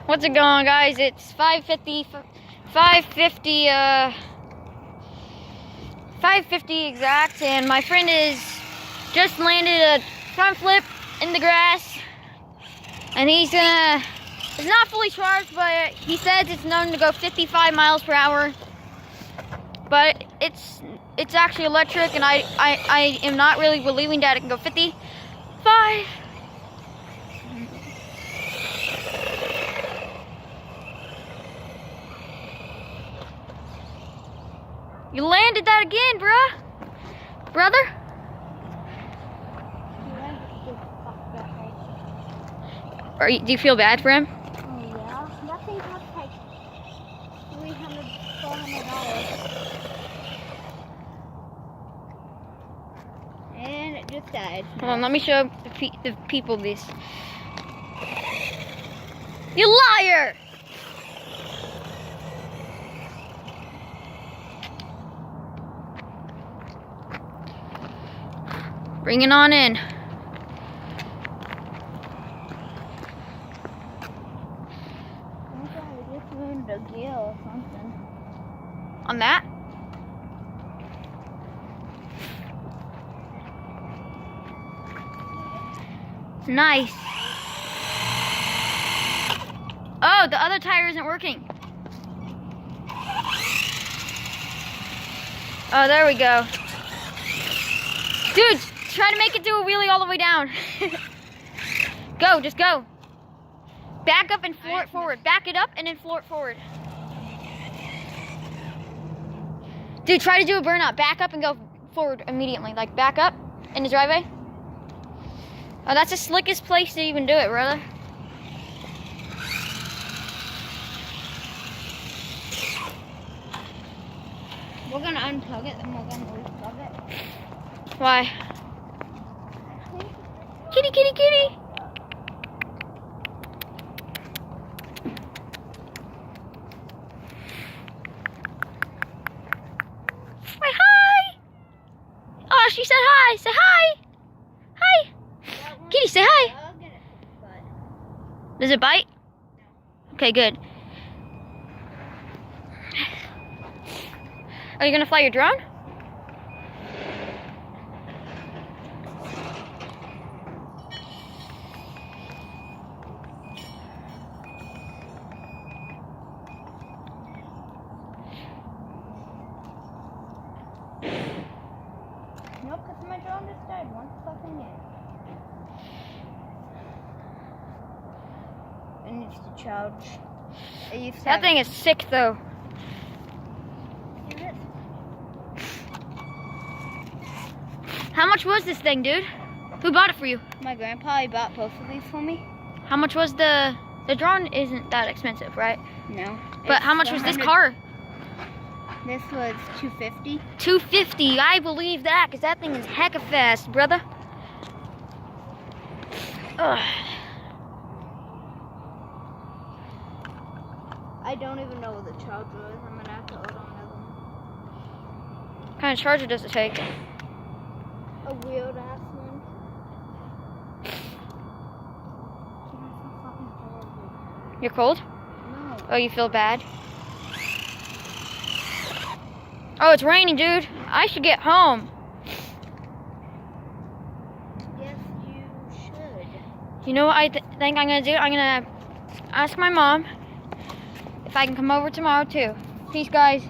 What's it going, guys? It's 5:50 exact, and my friend is just landed a front flip in the grass, and it's not fully charged, but he says it's known to go 55 miles per hour. But it's actually electric, and I am not really believing that it can go 55. You landed that again, brother. Do you feel bad for him? Oh yeah, that thing costs like $300, $400. And it just died. Hold on, let me show the people this. You liar! Bring it on in. I just ruined a gill or something. On that? Nice. Oh, the other tire isn't working. Oh, there we go. Dude, try to make it do a wheelie all the way down. Go, just go. Back up and floor it forward. Back it up and then floor it forward. Dude, try to do a burnout. Back up and go forward immediately. Like, back up in the driveway. Oh, that's the slickest place to even do it, brother. We're gonna unplug it, then we're gonna replug it. Why? Kitty, kitty, kitty. Why, hi. Oh, she said hi. Say hi. Hi. Kitty, say hi. Does it bite? Okay, good. Are you gonna fly your drone? Nope, because my drone just died one fucking minute. It needs to charge. That thing is sick, though. Is it? How much was this thing, dude? Who bought it for you? My grandpa, he bought both of these for me. How much was the drone? Isn't that expensive, right? No. But how much was this car? This was $250. $250. I believe that, because that thing is hecka fast, brother. Ugh. I don't even know what the charger is. I'm gonna have to order another one. What kind of charger does it take? A weird ass one. You're cold? No. Oh, you feel bad? Oh, it's raining, dude. I should get home. Yes, you should. You know what I think I'm going to do? I'm going to ask my mom if I can come over tomorrow, too. Peace, guys.